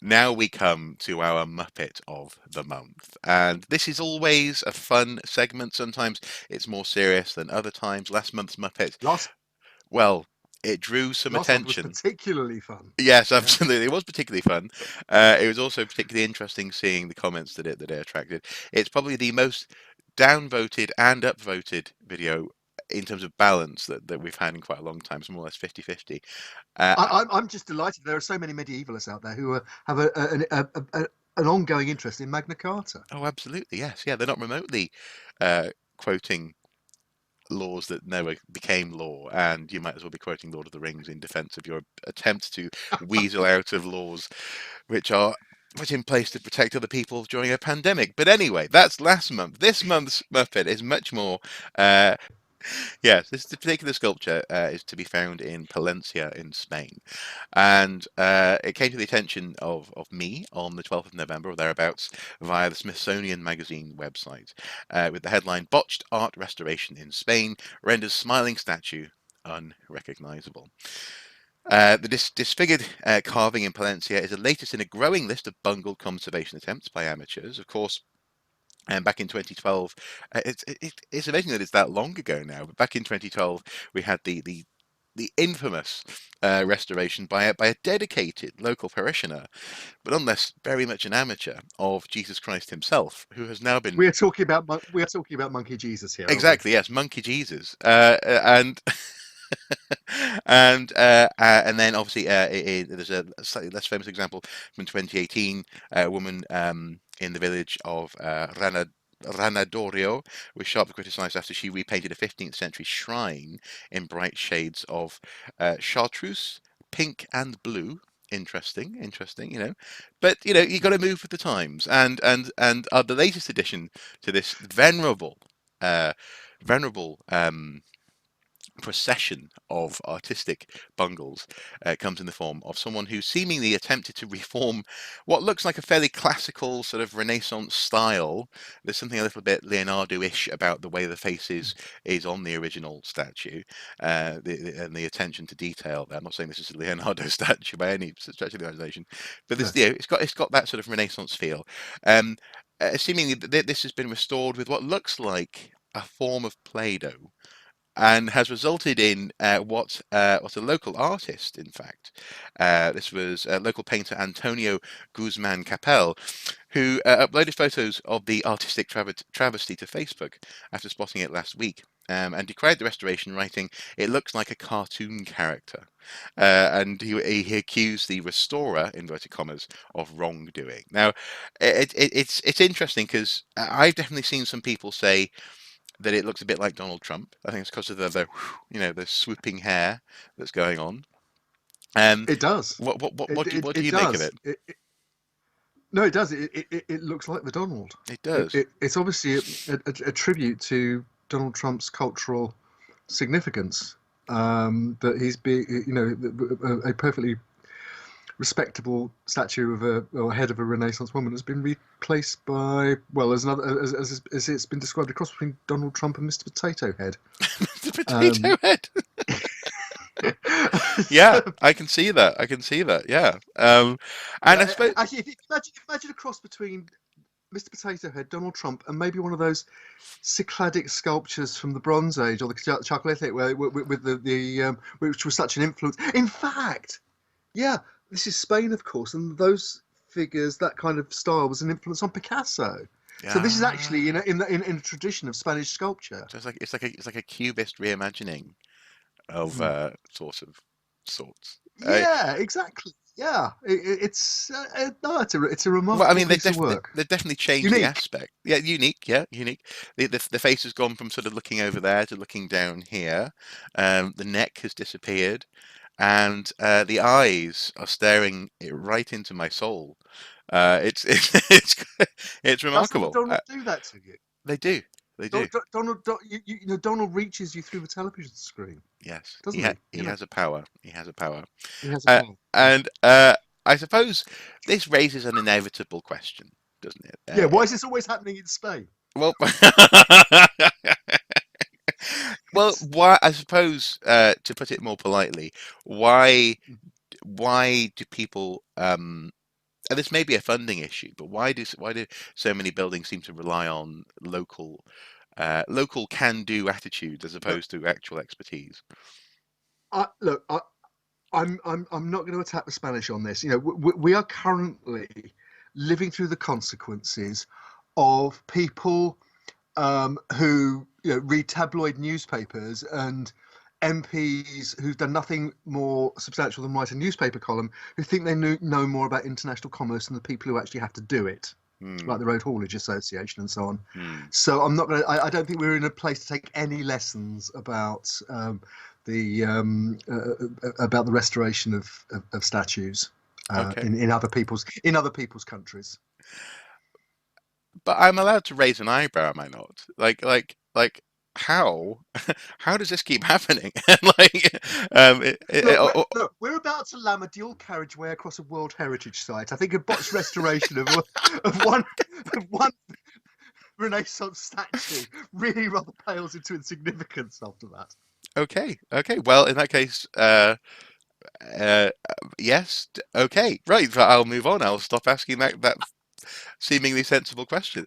now we come to our Muppet of the month. And this is always a fun segment. Sometimes it's more serious than other times. Last month's Muppet, Last well, it drew some last month was attention. particularly fun. Yes, Yeah. absolutely. It was particularly fun. It was also particularly interesting seeing the comments that it attracted. It's probably the most downvoted and upvoted video in terms of balance that we've had in quite a long time. It's more or less 50-50. I'm just delighted there are so many medievalists out there who have an ongoing interest in Magna Carta. Oh, absolutely. Yes. Yeah, they're not remotely uh, quoting laws that never became law, and you might as well be quoting Lord of the Rings in defense of your attempt to weasel out of laws which are put in place to protect other people during a pandemic. But anyway, that's last month. This month's Muppet is much more. Uh, yes, this particular sculpture is to be found in Palencia in Spain. And it came to the attention of me on the 12th of November or thereabouts via the Smithsonian Magazine website with the headline Botched Art Restoration in Spain Renders Smiling Statue Unrecognizable. The disfigured carving in Palencia is the latest in a growing list of bungled conservation attempts by amateurs. Of course, and back in 2012, it's amazing that it's that long ago now. But back in 2012, we had the infamous restoration by a dedicated local parishioner, but nonetheless very much an amateur of Jesus Christ himself, who has now been We are talking about Monkey Jesus here, aren't we? exactly yes, Monkey Jesus, and and then obviously there's a slightly less famous example from 2018. A woman in the village of Ranadorio was sharply criticised after she repainted a 15th century shrine in bright shades of chartreuse, pink, and blue. Interesting, you know. But you know, you got to move with the times, and the latest addition to this uh, venerable procession of artistic bungles comes in the form of someone who seemingly attempted to reform what looks like a fairly classical sort of Renaissance style. There's something a little bit Leonardo-ish about the way the face is on the original statue, and the attention to detail there. I'm not saying this is a Leonardo statue by any stretch of the imagination, but No. this, you know, it's got that sort of Renaissance feel. Um, Seemingly, this has been restored with what looks like a form of Play-Doh and has resulted in what a local artist, in fact, this was local painter Antonio Guzman Capel, who uploaded photos of the artistic travesty to Facebook after spotting it last week. And decried the restoration, writing, "It looks like a cartoon character," and he accused the restorer, inverted commas, of wrongdoing. Now, it's interesting because I've definitely seen some people say that it looks a bit like Donald Trump. I think it's because of the you know the swooping hair that's going on. Um, It does. what do It you make of does. it? No, it does. It looks like the Donald. It does. It's obviously a tribute to Donald Trump's cultural significance. That he's being, you know, a perfectly respectable statue of a or head of a Renaissance woman has been replaced by, well, as another as it's been described, a cross between Donald Trump and Mr. Potato Head. The potato Um, head. Yeah, I can see that. I can see that. Yeah. And I yeah, suppose actually, if you imagine a cross between Mr. Potato Head, Donald Trump, and maybe one of those Cycladic sculptures from the Bronze Age or the Chalcolithic, where with the which was such an influence. In fact, yeah, this is Spain, of course, and those figures, that kind of style, was an influence on Picasso. So this is actually yeah. in a tradition of Spanish sculpture. So it's like a cubist reimagining of Mm. sorts. Yeah, exactly. Yeah, no, it's a Well, I remarkable mean, piece of work. they've definitely changed the Unique. aspect. Yeah, unique. Yeah, unique. The face has gone from sort of looking over there to looking down here. The neck has disappeared, and the eyes are staring right into my soul. It's Doesn't remarkable. Donald do that to you? They do. They do. You know, Donald reaches you through the television screen, Yes, doesn't he? he You know, has a power. He has a power. he has a Uh, power. Yeah. and I suppose this raises an inevitable question, doesn't it? Yeah. Why is this always happening in Spain? Well, well, It's why? I suppose to put it more politely, why why do people and this may be a funding issue, but why do so many buildings seem to rely on local can-do attitudes as Look, opposed to actual expertise? look, I'm not going to attack the Spanish on this. You know, we are currently living through the consequences of people who read tabloid newspapers, and MPs who've done nothing more substantial than write a newspaper column, who think they know more about international commerce than the people who actually have to do it, like Hmm. the Road Haulage Association and so on. Hmm. So I'm not going to. I don't think we're in a place to take any lessons the about the restoration of statues Okay. in other people's countries. But I'm allowed to raise an eyebrow, am I not? How? How does this keep happening? And Look, we're about to lam a dual carriageway across a World Heritage Site. I think a botched restoration of one of one Renaissance statue really rather pales into insignificance after that. okay, okay. Well, in that case, uh, yes. Okay, right. I'll move on. I'll stop asking that seemingly sensible question.